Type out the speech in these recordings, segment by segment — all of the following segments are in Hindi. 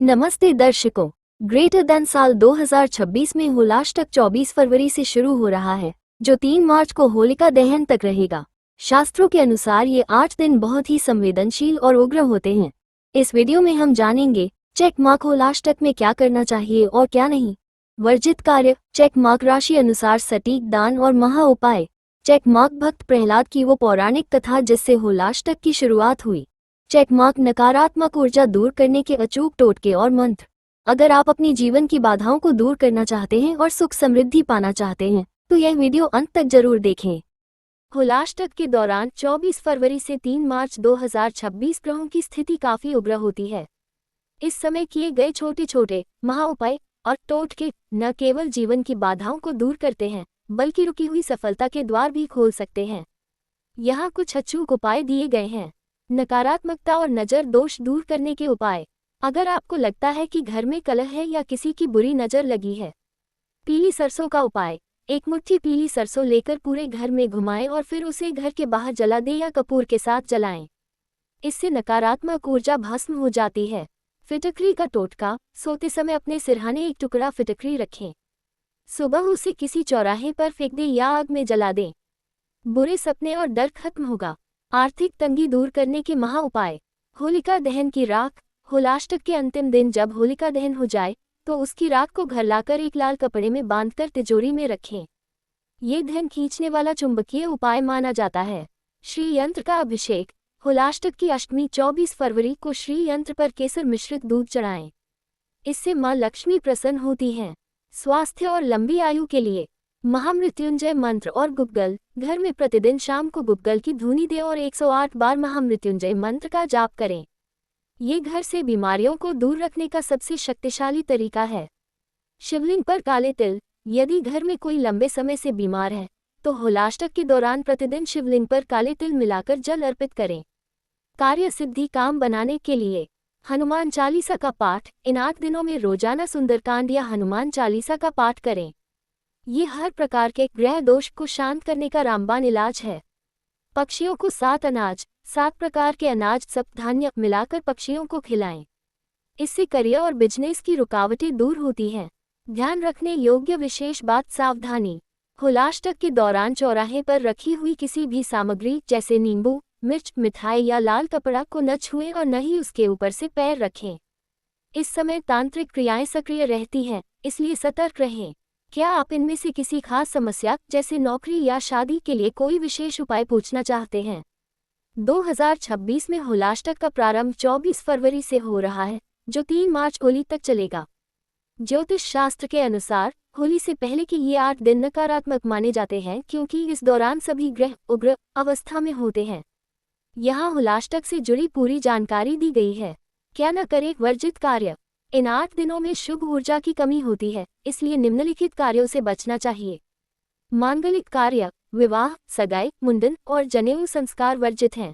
नमस्ते दर्शकों। ग्रेटर देन साल 2026 में होलाष्टक 24 फरवरी से शुरू हो रहा है, जो 3 मार्च को होलिका दहन तक रहेगा। शास्त्रों के अनुसार ये 8 दिन बहुत ही संवेदनशील और उग्र होते हैं। इस वीडियो में हम जानेंगे चेक मार्क होलाष्टक में क्या करना चाहिए और क्या नहीं। वर्जित कार्य, चेक मार्क राशि अनुसार सटीक दान और महा उपाय। चेक मार्क भक्त प्रहलाद की वो पौराणिक कथा जिससे होलाष्टक की शुरुआत हुई। चेक मार्क नकारात्मक ऊर्जा दूर करने के अचूक टोटके और मंत्र। अगर आप अपनी जीवन की बाधाओं को दूर करना चाहते हैं और सुख समृद्धि पाना चाहते हैं तो यह वीडियो अंत तक जरूर देखें। होलाष्टक के दौरान 24 फरवरी से 3 मार्च 2026 ग्रहों की स्थिति काफी उग्र होती है। इस समय किए गए छोटे छोटे महा उपाय और टोटके न केवल जीवन की बाधाओं को दूर करते हैं बल्कि रुकी हुई सफलता के द्वार भी खोल सकते हैं। यहाँ कुछ अचूक उपाय दिए गए हैं। नकारात्मकता और नज़र दोष दूर करने के उपाय। अगर आपको लगता है कि घर में कलह है या किसी की बुरी नज़र लगी है, पीली सरसों का उपाय। एक मुट्ठी पीली सरसों लेकर पूरे घर में घुमाएं और फिर उसे घर के बाहर जला दें या कपूर के साथ जलाएं। इससे नकारात्मक ऊर्जा भस्म हो जाती है। फिटकरी का टोटका। सोते समय अपने सिरहाने एक टुकड़ा फिटकरी रखें। सुबह उसे किसी चौराहे पर फेंक दें या आग में जला दें। बुरे सपने और डर खत्म होगा। आर्थिक तंगी दूर करने के महा उपाय। होलिका दहन की राख। होलाष्टक के अंतिम दिन जब होलिका दहन हो जाए तो उसकी राख को घर लाकर एक लाल कपड़े में बांधकर तिजोरी में रखें। ये धन खींचने वाला चुंबकीय उपाय माना जाता है। श्री यंत्र का अभिषेक। होलाष्टक की अष्टमी 24 फरवरी को श्री यंत्र पर केसर मिश्रित दूध चढ़ाएं। इससे मां लक्ष्मी प्रसन्न होती हैं। स्वास्थ्य और लंबी आयु के लिए महामृत्युंजय मंत्र और गुग्गल। घर में प्रतिदिन शाम को गुग्गल की धुनी दें और 108 बार महामृत्युंजय मंत्र का जाप करें। ये घर से बीमारियों को दूर रखने का सबसे शक्तिशाली तरीका है। शिवलिंग पर काले तिल। यदि घर में कोई लंबे समय से बीमार है तो होलाष्टक के दौरान प्रतिदिन शिवलिंग पर काले तिल मिलाकर जल अर्पित करें। कार्य सिद्धि काम बनाने के लिए हनुमान चालीसा का पाठ। इन 8 दिनों में रोजाना सुंदरकांड या हनुमान चालीसा का पाठ करें। ये हर प्रकार के ग्रह दोष को शांत करने का रामबाण इलाज है। पक्षियों को 7 अनाज, 7 प्रकार के अनाज सप्तधान्य मिलाकर पक्षियों को खिलाएं। इससे करियर और बिजनेस की रुकावटें दूर होती हैं। ध्यान रखने योग्य विशेष बात। सावधानी। होलाष्टक के दौरान चौराहे पर रखी हुई किसी भी सामग्री जैसे नींबू, मिर्च, मिठाई या लाल कपड़ा को न छुएं और न ही उसके ऊपर से पैर रखें। इस समय तांत्रिक क्रियाएं सक्रिय रहती हैं, इसलिए सतर्क रहें। क्या आप इनमें से किसी खास समस्या जैसे नौकरी या शादी के लिए कोई विशेष उपाय पूछना चाहते हैं? 2026 में होलाष्टक का प्रारंभ 24 फरवरी से हो रहा है, जो 3 मार्च होली तक चलेगा। ज्योतिष शास्त्र के अनुसार होली से पहले के ये 8 दिन नकारात्मक माने जाते हैं क्योंकि इस दौरान सभी ग्रह उग्र अवस्था में होते हैं। यहाँ होलाष्टक से जुड़ी पूरी जानकारी दी गई है। क्या न करें वर्जित कार्य। इन 8 दिनों में शुभ ऊर्जा की कमी होती है, इसलिए निम्नलिखित कार्यों से बचना चाहिए। मांगलिक कार्य, विवाह, सगाई, मुंडन और जनेऊ संस्कार वर्जित हैं।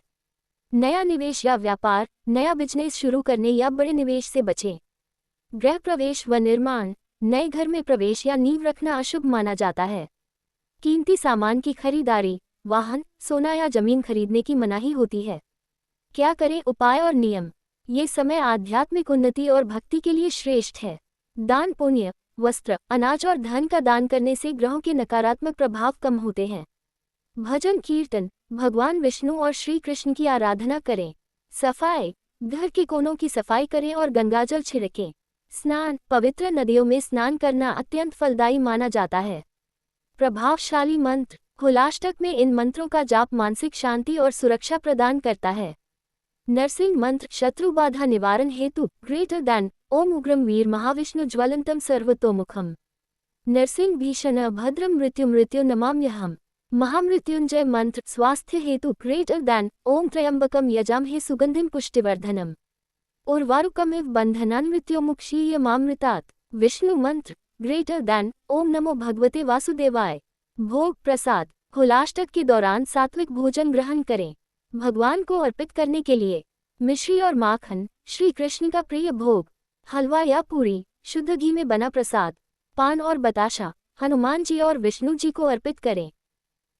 नया निवेश या व्यापार, नया बिजनेस शुरू करने या बड़े निवेश से बचें। गृह प्रवेश व निर्माण, नए घर में प्रवेश या नींव रखना अशुभ माना जाता है। कीमती सामान की खरीदारी, वाहन, सोना या जमीन खरीदने की मनाही होती है। क्या करें उपाय और नियम। ये समय आध्यात्मिक उन्नति और भक्ति के लिए श्रेष्ठ है। दान पुण्य, वस्त्र, अनाज और धन का दान करने से ग्रहों के नकारात्मक प्रभाव कम होते हैं। भजन कीर्तन, भगवान विष्णु और श्री कृष्ण की आराधना करें। सफाई, घर के कोनों की सफाई करें और गंगाजल छिड़कें। स्नान, पवित्र नदियों में स्नान करना अत्यंत फलदायी माना जाता है। प्रभावशाली मंत्र। होलाष्टक में इन मंत्रों का जाप मानसिक शांति और सुरक्षा प्रदान करता है। नरसिंह मंत्र, शत्रु बाधा निवारण हेतु ग्रेटर देन ओम उग्रम वीर महाविष्णु ज्वलंतम सर्वतोमुखम नरसिंह भीषण भद्रम मृत्यु मृत्यु नमाम्यहम्। महामृत्युंजय मंत्र, स्वास्थ्य हेतु ग्रेटर देन ओम त्र्यंबकम यजामहे सुगंधिम पुष्टिवर्धनम उर्वारुकमिव बंधनान् मृत्युमुक्षीयमामृतात्। विष्णु मंत्र, ग्रेटर देन ओम नमो भगवते वासुदेवाय। भोग प्रसाद। होलाष्टक के दौरान सात्विक भोजन ग्रहण करें। भगवान को अर्पित करने के लिए मिश्री और माखन, श्री कृष्ण का प्रिय भोग। हलवा या पूरी, शुद्ध घी में बना प्रसाद। पान और बताशा हनुमान जी और विष्णु जी को अर्पित करें।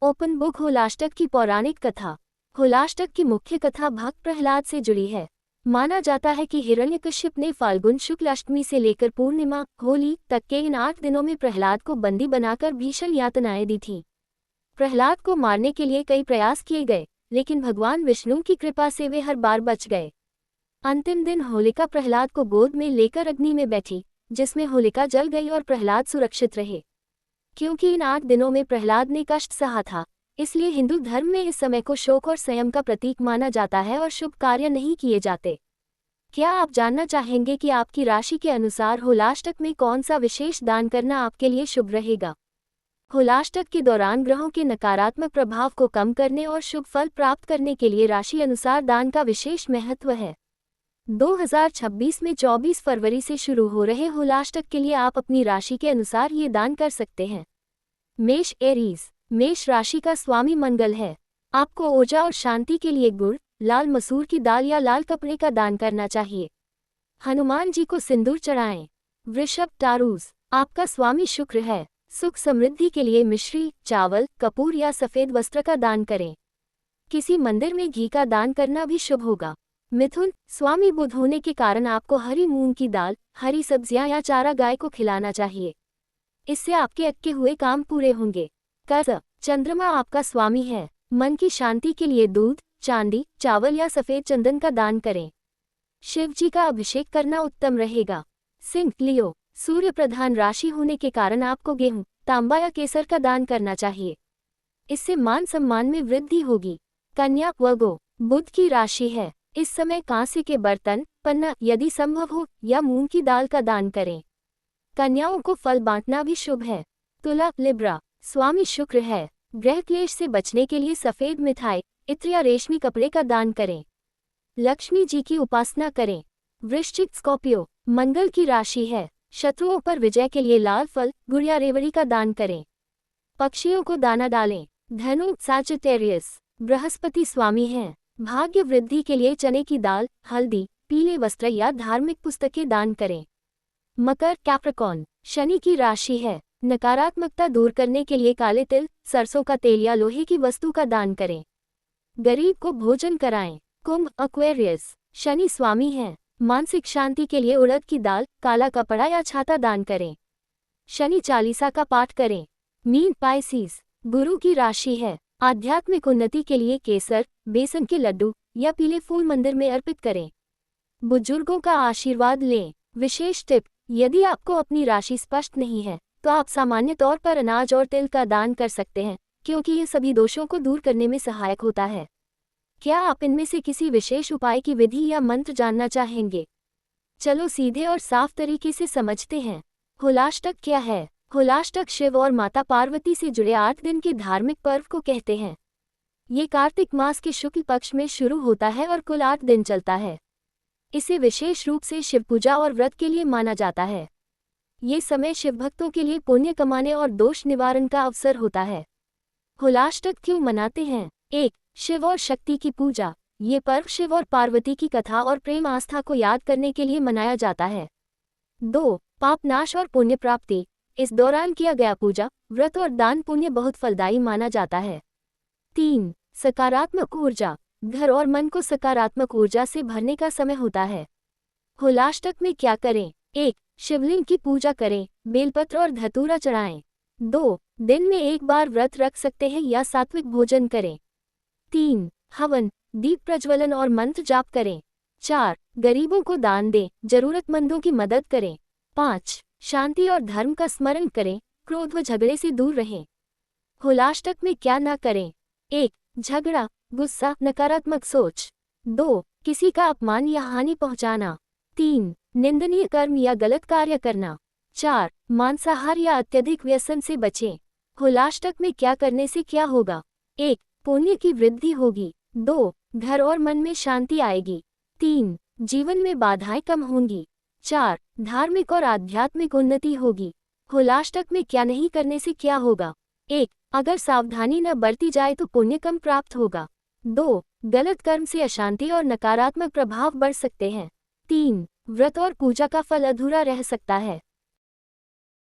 Open book. होलाष्टक की पौराणिक कथा। होलाष्टक की मुख्य कथा भक्त प्रहलाद से जुड़ी है। माना जाता है कि हिरण्यकश्यप ने फाल्गुन शुक्ल अष्टमी से लेकर पूर्णिमा होली तक के इन 8 दिनों में प्रहलाद को बंदी बनाकर भीषण यातनाएं दी थीं। प्रहलाद को मारने के लिए कई प्रयास किए गए, लेकिन भगवान विष्णु की कृपा से वे हर बार बच गए। अंतिम दिन होलिका प्रहलाद को गोद में लेकर अग्नि में बैठी, जिसमें होलिका जल गई और प्रहलाद सुरक्षित रहे। क्योंकि इन 8 दिनों में प्रहलाद ने कष्ट सहा था, इसलिए हिंदू धर्म में इस समय को शोक और संयम का प्रतीक माना जाता है और शुभ कार्य नहीं किए जाते। क्या आप जानना चाहेंगे कि आपकी राशि के अनुसार होलाष्टक में कौन सा विशेष दान करना आपके लिए शुभ रहेगा? होलाष्टक के दौरान ग्रहों के नकारात्मक प्रभाव को कम करने और शुभ फल प्राप्त करने के लिए राशि अनुसार दान का विशेष महत्व है। 2026 में 24 फरवरी से शुरू हो रहे होलाष्टक के लिए आप अपनी राशि के अनुसार ये दान कर सकते हैं। मेष एरीज। मेष राशि का स्वामी मंगल है। आपको ऊर्जा और शांति के लिए गुड़, लाल मसूर की दाल या लाल कपड़े का दान करना चाहिए। हनुमान जी को सिंदूर चढ़ाएं। वृषभ टारूस। आपका स्वामी शुक्र है। सुख समृद्धि के लिए मिश्री, चावल, कपूर या सफेद वस्त्र का दान करें। किसी मंदिर में घी का दान करना भी शुभ होगा। मिथुन। स्वामी बुध होने के कारण आपको हरी मूंग की दाल, हरी सब्जियां या चारा गाय को खिलाना चाहिए। इससे आपके अटके हुए काम पूरे होंगे। कर्क। चंद्रमा आपका स्वामी है। मन की शांति के लिए दूध, चांदी, चावल या सफेद चंदन का दान करें। शिव जी का अभिषेक करना उत्तम रहेगा। सिंह। लियो। सूर्य प्रधान राशि होने के कारण आपको गेहूं, तांबा या केसर का दान करना चाहिए। इससे मान सम्मान में वृद्धि होगी। कन्या। वर्गो। बुध की राशि है। इस समय कांसे के बर्तन, पन्ना यदि संभव हो या मूंग की दाल का दान करें। कन्याओं को फल बांटना भी शुभ है। तुला। लिब्रा। स्वामी शुक्र है। ग्रह क्लेश से बचने के लिए सफेद मिठाई, इत्र या रेशमी कपड़े का दान करें। लक्ष्मी जी की उपासना करें। वृश्चिक। स्कॉर्पियो। मंगल की राशि है। शत्रुओं पर विजय के लिए लाल फल, गुड़ या रेवड़ी का दान करें। पक्षियों को दाना डालें। धनु। सैजिटेरियस। बृहस्पति स्वामी हैं। भाग्य वृद्धि के लिए चने की दाल, हल्दी, पीले वस्त्र या धार्मिक पुस्तकें दान करें। मकर। कैप्रिकॉर्न। शनि की राशि है। नकारात्मकता दूर करने के लिए काले तिल, सरसों का तेल या लोहे की वस्तु का दान करें। गरीब को भोजन कराएं। कुंभ। एक्वेरियस। शनि स्वामी हैं। मानसिक शांति के लिए उड़द की दाल, काला कपड़ा या छाता दान करें। शनि चालीसा का पाठ करें। मीन। पाइसेस। गुरु की राशि है। आध्यात्मिक उन्नति के लिए केसर, बेसन के लड्डू या पीले फूल मंदिर में अर्पित करें। बुजुर्गों का आशीर्वाद लें। विशेष टिप: यदि आपको अपनी राशि स्पष्ट नहीं है तो आप सामान्य तौर पर अनाज और तिल का दान कर सकते हैं, क्योंकि ये सभी दोषों को दूर करने में सहायक होता है। क्या आप इनमें से किसी विशेष उपाय की विधि या मंत्र जानना चाहेंगे? चलो सीधे और साफ तरीके से समझते हैं। होलाष्टक क्या है? होलाष्टक शिव और माता पार्वती से जुड़े 8 दिन के धार्मिक पर्व को कहते हैं। ये कार्तिक मास के शुक्ल पक्ष में शुरू होता है और कुल 8 दिन चलता है। इसे विशेष रूप से शिव पूजा और व्रत के लिए माना जाता है। ये समय शिव भक्तों के लिए पुण्य कमाने और दोष निवारण का अवसर होता है। होलाष्टक क्यों मनाते हैं? 1. शिव और शक्ति की पूजा। ये पर्व शिव और पार्वती की कथा और प्रेम आस्था को याद करने के लिए मनाया जाता है। 2. पाप नाश और पुण्य प्राप्ति। इस दौरान किया गया पूजा, व्रत और दान पुण्य बहुत फलदायी माना जाता है। 3. सकारात्मक ऊर्जा। घर और मन को सकारात्मक ऊर्जा से भरने का समय होता है। होलाष्टक में क्या करें? 1. शिवलिंग की पूजा करें, बेलपत्र और धतूरा चढ़ाएं। 2. दिन में एक बार व्रत रख सकते हैं या सात्विक भोजन करें। 3. हवन, दीप प्रज्वलन और मंत्र जाप करें। 4. गरीबों को दान दें, जरूरतमंदों की मदद करें। 5. शांति और धर्म का स्मरण करें, क्रोध व झगड़े से दूर रहें। होलाष्टक में क्या न करें? 1. झगड़ा, गुस्सा, नकारात्मक सोच। 2. किसी का अपमान या हानि पहुंचाना। 3. निंदनीय कर्म या गलत कार्य करना। 4. मांसाहार या अत्यधिक व्यसन से बचें। होलाष्टक में क्या करने से क्या होगा? 1. पुण्य की वृद्धि होगी। 2. घर और मन में शांति आएगी। 3. जीवन में बाधाएं कम होंगी। 4. धार्मिक और आध्यात्मिक उन्नति होगी। होलाष्टक में क्या नहीं करने से क्या होगा? 1. अगर सावधानी न बरती जाए तो पुण्य कम प्राप्त होगा। 2. गलत कर्म से अशांति और नकारात्मक प्रभाव बढ़ सकते हैं। 3. व्रत और पूजा का फल अधूरा रह सकता है।